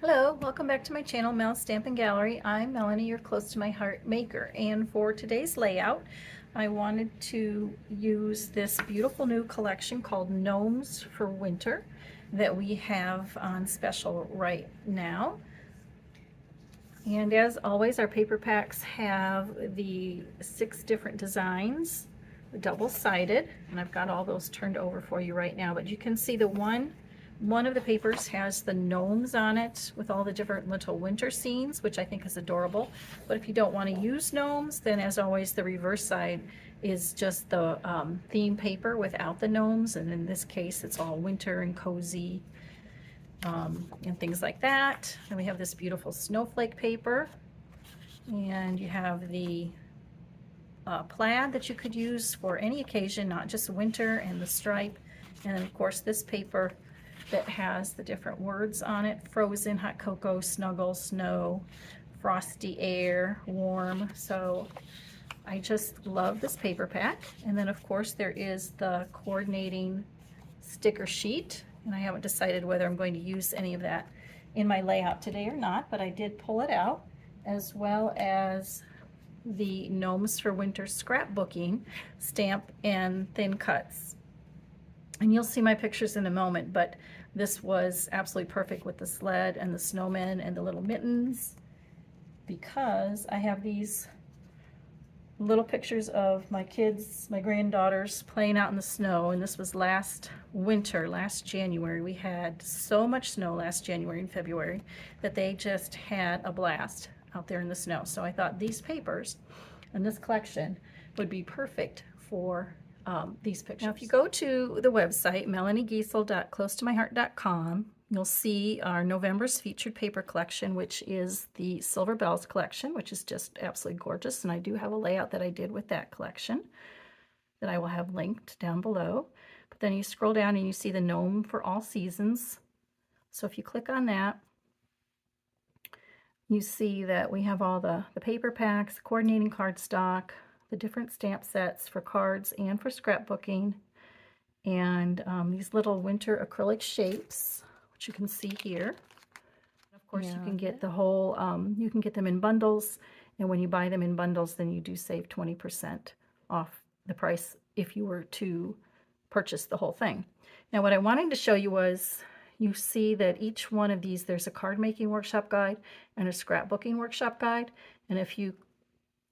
Hello, welcome back to my channel, Mel's Stampin' Gallery. I'm Melanie, your close to my heart maker, and for today's layout I wanted to use this beautiful new collection called Gnomes for Winter that we have on special right now. And as always, our paper packs have the 6 different designs, double-sided, and I've got all those turned over for you right now. But you can see the one of the papers has the gnomes on it with all the different little winter scenes, which I think is adorable. But if you don't want to use gnomes, then as always, the reverse side is just the theme paper without the gnomes. And in this case, it's all winter and cozy and things like that. Then we have this beautiful snowflake paper, and you have the plaid that you could use for any occasion, not just winter, and the stripe. And then of course this paper that has the different words on it: frozen, hot cocoa, snuggle, snow, frosty air, warm. So I just love this paper pack. And then of course there is the coordinating sticker sheet, and I haven't decided whether I'm going to use any of that in my layout today or not, but I did pull it out, as well as the Gnomes for Winter scrapbooking stamp and thin cuts. And you'll see my pictures in a moment, but this was absolutely perfect with the sled and the snowmen and the little mittens, because I have these little pictures of my kids, my granddaughters, playing out in the snow. And this was last winter, last January. We had so much snow last January and February that they just had a blast out there in the snow. So I thought these papers and this collection would be perfect for these pictures. Now, if you go to the website, melaniegiesel.closetomyheart.com, you'll see our November's featured paper collection, which is the Silver Bells collection, which is just absolutely gorgeous. And I do have a layout that I did with that collection that I will have linked down below. But then you scroll down and you see the Gnome for All Seasons. So if you click on that, you see that we have all the paper packs, coordinating cardstock, the different stamp sets for cards and for scrapbooking, and these little winter acrylic shapes, which you can see here. Of course, you can get the whole, you can get them in bundles, and when you buy them in bundles, then you do save 20% off the price if you were to purchase the whole thing. Now, what I wanted to show you was, you see that each one of these, there's a card making workshop guide and a scrapbooking workshop guide, and if you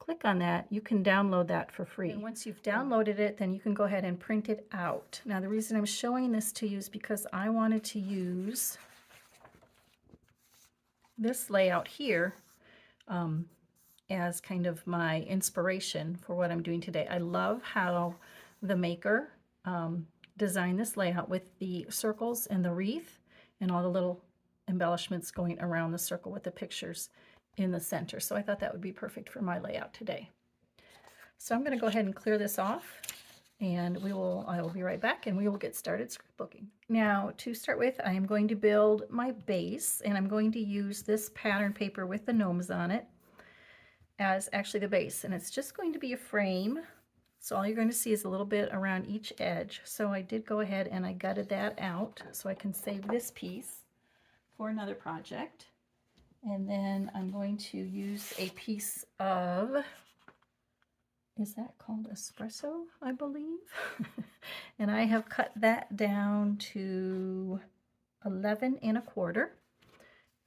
click on that, you can download that for free. And once you've downloaded it, then you can go ahead and print it out. Now, the reason I'm showing this to you is because I wanted to use this layout here as kind of my inspiration for what I'm doing today. I love how the maker designed this layout with the circles and the wreath and all the little embellishments going around the circle with the pictures in the center. So I thought that would be perfect for my layout today. So I'm going to go ahead and clear this off, and I will be right back, and we will get started scrapbooking. Now, to start with, I am going to build my base, and I'm going to use this pattern paper with the gnomes on it as actually the base, and it's just going to be a frame. So all you're going to see is a little bit around each edge. So I did go ahead and I gutted that out so I can save this piece for another project. And then I'm going to use a piece of, is that called espresso, I believe? And I have cut that down to 11 1/4.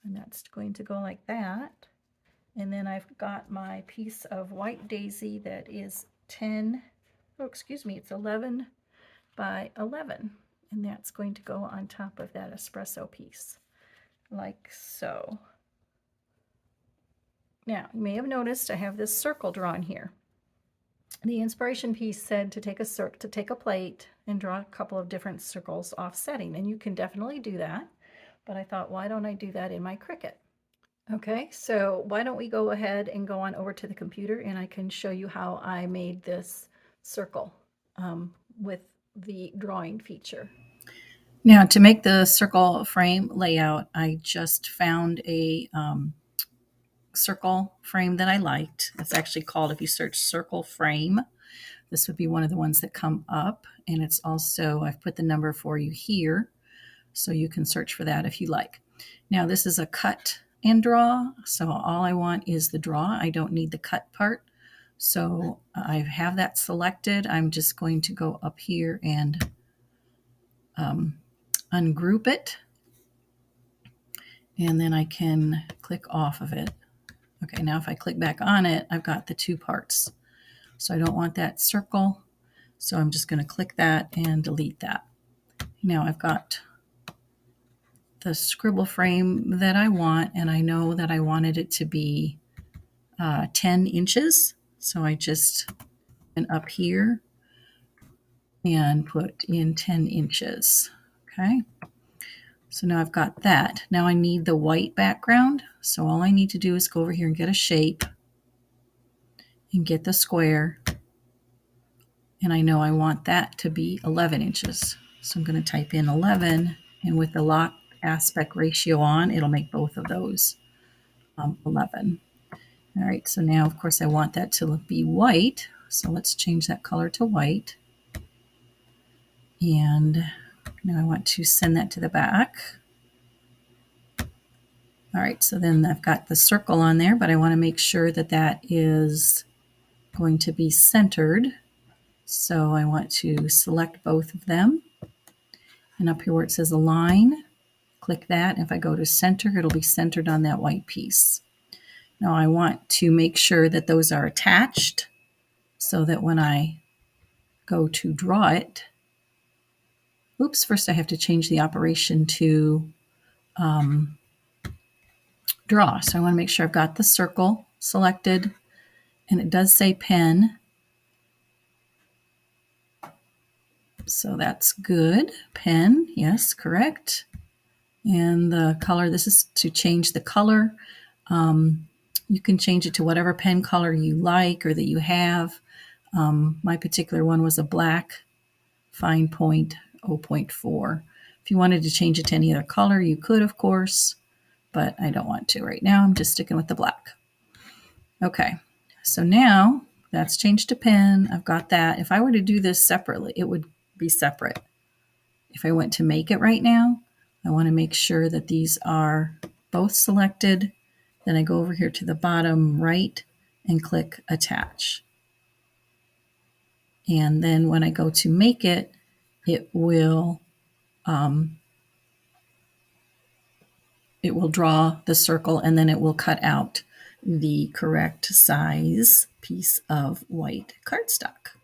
And that's going to go like that. And then I've got my piece of white daisy that is it's 11 by 11. And that's going to go on top of that espresso piece, like so. Now, you may have noticed I have this circle drawn here. The inspiration piece said to take a plate and draw a couple of different circles offsetting, and you can definitely do that. But I thought, why don't I do that in my Cricut? Okay, so why don't we go ahead and go on over to the computer, and I can show you how I made this circle with the drawing feature. Now, to make the circle frame layout, I just found a circle frame that I liked. It's actually called, if you search circle frame, this would be one of the ones that come up. And it's also, I've put the number for you here, so you can search for that if you like. Now this is a cut and draw, so all I want is the draw. I don't need the cut part. So I have that selected. I'm just going to go up here and ungroup it. And then I can click off of it. Okay, now if I click back on it, I've got the two parts. So I don't want that circle. So I'm just going to click that and delete that. Now I've got the scribble frame that I want, and I know that I wanted it to be 10 inches. So I just went up here and put in 10 inches. Okay. So now I've got that. Now I need the white background. So all I need to do is go over here and get a shape and get the square. And I know I want that to be 11 inches. So I'm going to type in 11, and with the lock aspect ratio on, it'll make both of those 11. All right, so now of course I want that to be white. So let's change that color to white. And now I want to send that to the back. All right, so then I've got the circle on there, but I want to make sure that that is going to be centered. So I want to select both of them. And up here where it says align, click that. If I go to center, it'll be centered on that white piece. Now I want to make sure that those are attached so that when I go to draw it, oops, first I have to change the operation to draw. So I want to make sure I've got the circle selected, and it does say pen. So that's good. Pen, yes, correct. And the color, this is to change the color. You can change it to whatever pen color you like or that you have. My particular one was a black fine point 0.4. If you wanted to change it to any other color, you could, of course, but I don't want to right now. I'm just sticking with the black. Okay, so now that's changed to pen. I've got that. If I were to do this separately, it would be separate. If I went to make it right now, I want to make sure that these are both selected. Then I go over here to the bottom right and click attach. And then when I go to make it, it will draw the circle, and then it will cut out the correct size piece of white cardstock.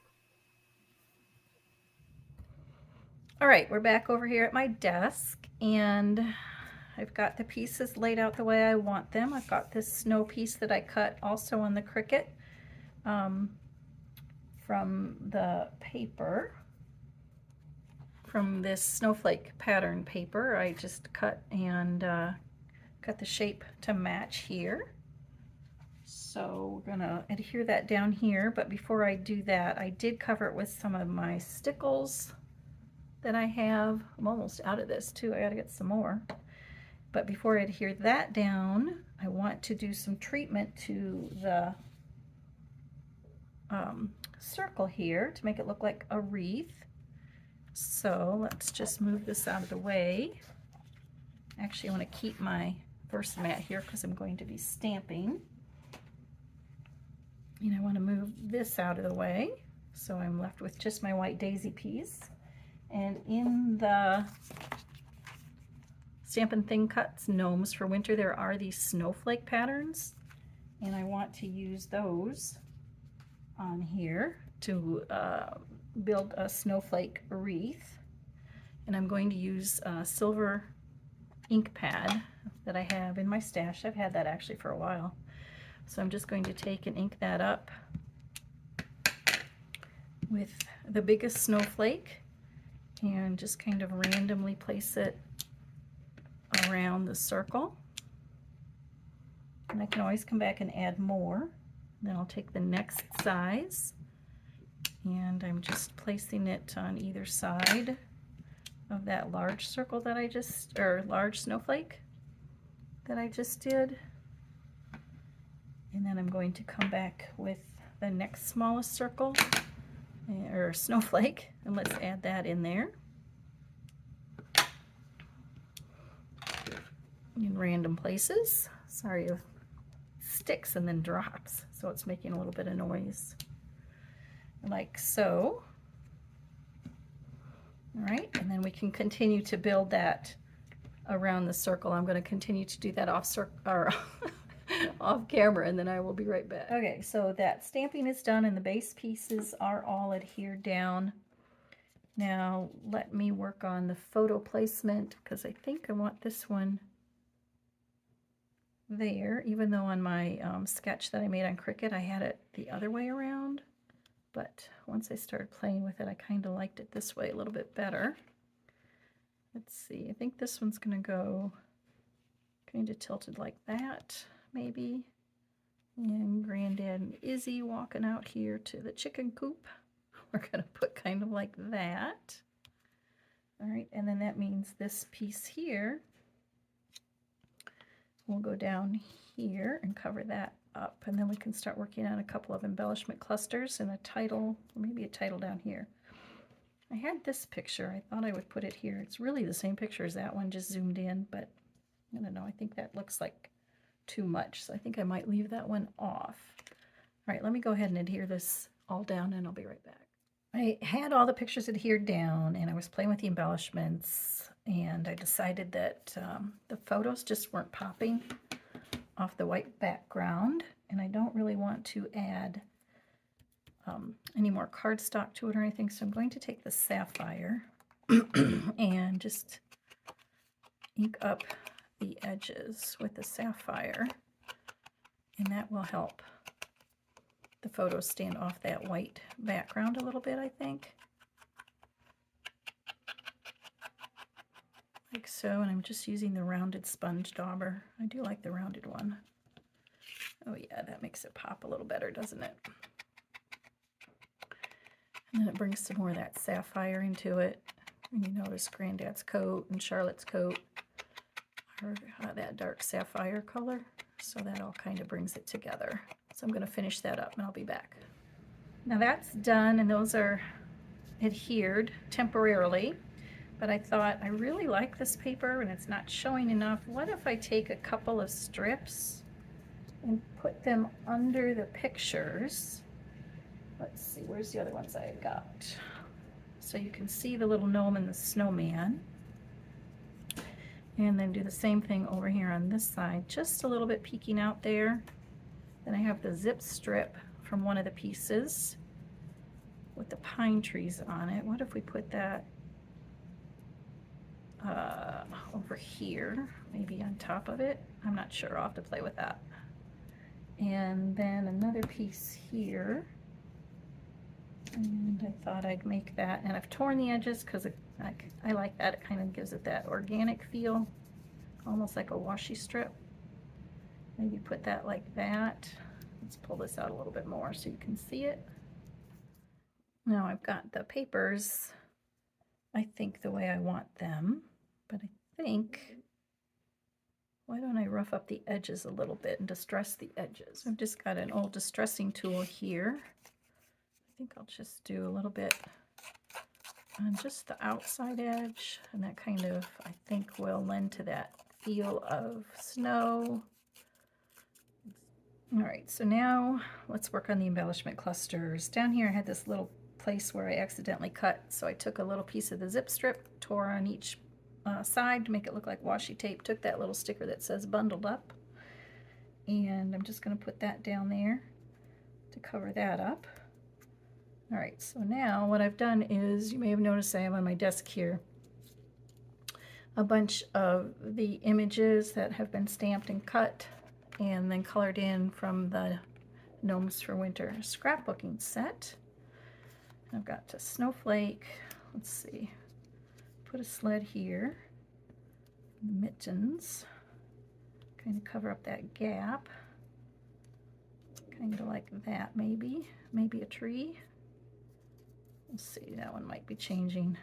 All right, we're back over here at my desk, and I've got the pieces laid out the way I want them. I've got this snow piece that I cut also on the Cricut from the paper, from this snowflake pattern paper. I just cut and cut the shape to match here. So we're gonna adhere that down here, but before I do that, I did cover it with some of my stickles that I have. I'm almost out of this too. I gotta get some more. But before I adhere that down, I want to do some treatment to the circle here to make it look like a wreath. So let's just move this out of the way. Actually, I want to keep my Versamat here because I'm going to be stamping. And I want to move this out of the way, so I'm left with just my white daisy piece. And in the Stampin' Thing Cuts Gnomes for Winter, there are these snowflake patterns, and I want to use those on here to build a snowflake wreath. And I'm going to use a silver ink pad that I have in my stash. I've had that actually for a while. So I'm just going to take and ink that up with the biggest snowflake and just kind of randomly place it around the circle. And I can always come back and add more. Then I'll take the next size, and I'm just placing it on either side of that large circle that I just, or large snowflake that I just did. And then I'm going to come back with the next smallest circle, or snowflake, and let's add that in there. in random places. Sorry, it sticks and then drops, so it's making a little bit of noise, like so. All right, and then we can continue to build that around the circle. I'm going to continue to do that off off camera, and then I will be right back. Okay, so that stamping is done and the base pieces are all adhered down. Now let me work on the photo placement, because I think I want this one there, even though on my sketch that I made on Cricut I had it the other way around. But once I started playing with it, I kind of liked it this way a little bit better. Let's see, I think this one's going to go kind of tilted like that, maybe. And Granddad and Izzy walking out here to the chicken coop. We're going to put kind of like that. All right, and then that means this piece here will go down here and cover that up. And then we can start working on a couple of embellishment clusters and a title, or maybe a title down here. I had this picture. I thought I would put it here. It's really the same picture as that one, just zoomed in, but I don't know. I think that looks like too much, so I think I might leave that one off. All right, let me go ahead and adhere this all down, and I'll be right back. I had all the pictures adhered down, and I was playing with the embellishments, and I decided that the photos just weren't popping off the white background, and I don't really want to add any more cardstock to it or anything, so I'm going to take the sapphire and just ink up the edges with the sapphire, and that will help the photos stand off that white background a little bit, I think. Like so, and I'm just using the rounded sponge dauber. I do like the rounded one. Oh yeah, that makes it pop a little better, doesn't it? And then it brings some more of that sapphire into it. And you notice Granddad's coat and Charlotte's coat are that dark sapphire color. So that all kind of brings it together. So I'm going to finish that up and I'll be back. Now that's done, and those are adhered temporarily. But I thought, I really like this paper and it's not showing enough. What if I take a couple of strips and put them under the pictures? Let's see, where's the other ones I got? So you can see the little gnome and the snowman. And then do the same thing over here on this side, just a little bit peeking out there. Then I have the zip strip from one of the pieces with the pine trees on it. What if we put that over here, maybe on top of it? I'm not sure, I'll have to play with that. And then another piece here. And I thought I'd make that, and I've torn the edges because I like that. It kind of gives it that organic feel, almost like a washi strip. Maybe put that like that. Let's pull this out a little bit more so you can see it. Now I've got the papers, I think, the way I want them, but I think, why don't I rough up the edges a little bit and distress the edges? I've just got an old distressing tool here. I think I'll just do a little bit on just the outside edge, and that kind of, I think, will lend to that feel of snow. All right, so now let's work on the embellishment clusters. Down here I had this little place where I accidentally cut, so I took a little piece of the zip strip, tore on each side to make it look like washi tape, took that little sticker that says bundled up, and I'm just going to put that down there to cover that up. All right, so now what I've done is, you may have noticed I have on my desk here a bunch of the images that have been stamped and cut and then colored in from the Gnomes For Winter scrapbooking set. I've got the snowflake, let's see, put a sled here, the mittens, kind of cover up that gap, kind of like that, maybe a tree. Let's see, that one might be changing.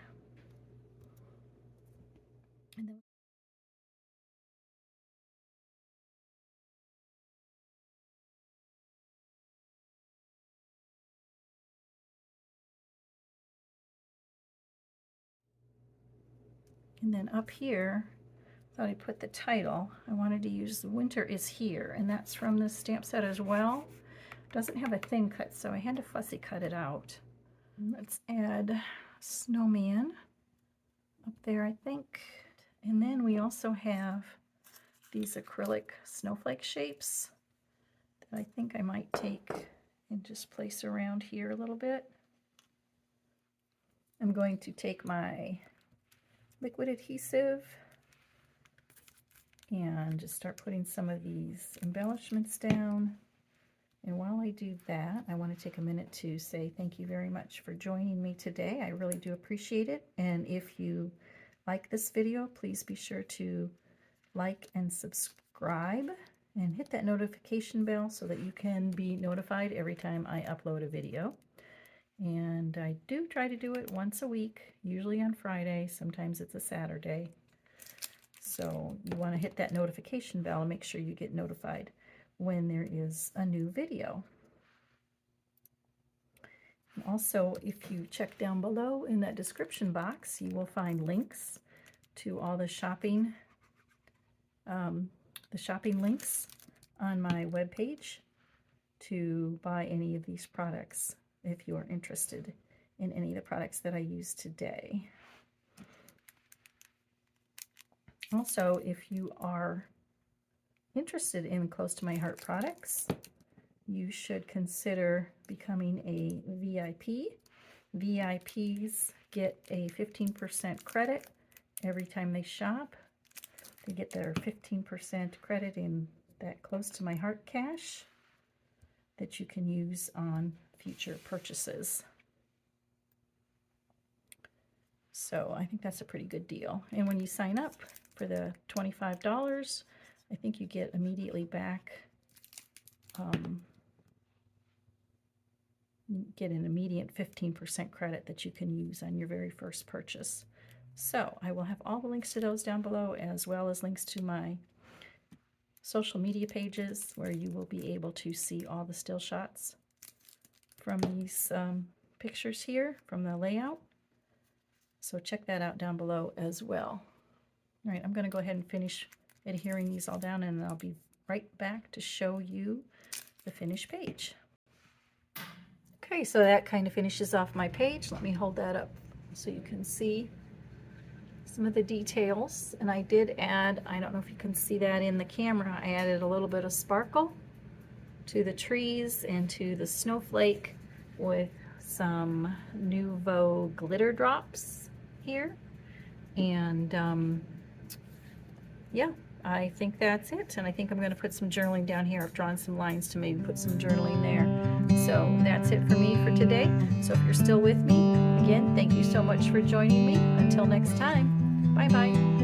And then up here, thought I'd put the title. I wanted to use Winter is Here, and that's from the stamp set as well. Doesn't have a thin cut, so I had to fussy cut it out. Let's add snowman up there, I think. And then we also have these acrylic snowflake shapes that I think I might take and just place around here a little bit. I'm going to take my liquid adhesive and just start putting some of these embellishments down. And while I do that, I want to take a minute to say thank you very much for joining me today. I really do appreciate it. And if you like this video, please be sure to like and subscribe and hit that notification bell so that you can be notified every time I upload a video. And I do try to do it once a week, usually on Friday. Sometimes it's a Saturday. So you want to hit that notification bell and make sure you get notified when there is a new video. And also, if you check down below in that description box, you will find links to all the shopping links on my webpage to buy any of these products if you are interested in any of the products that I use today. Also, if you are interested in Close to My Heart products, you should consider becoming a VIP. VIPs get a 15% credit every time they shop. They get their 15% credit in that Close to My Heart cash that you can use on future purchases. So I think that's a pretty good deal. And when you sign up for the $25, I think you get immediately back, get an immediate 15% credit that you can use on your very first purchase. So I will have all the links to those down below, as well as links to my social media pages where you will be able to see all the still shots from these pictures here from the layout. So check that out down below as well. All right, I'm going to go ahead and finish adhering these all down, and I'll be right back to show you the finished page. Okay, so that kind of finishes off my page. Let me hold that up so you can see some of the details. And I did add, I don't know if you can see that in the camera, I added a little bit of sparkle to the trees and to the snowflake with some Nouveau glitter drops here. And yeah, I think that's it. And I think I'm going to put some journaling down here. I've drawn some lines to maybe put some journaling there. So that's it for me for today. So if you're still with me, again, thank you so much for joining me. Until next time, bye-bye.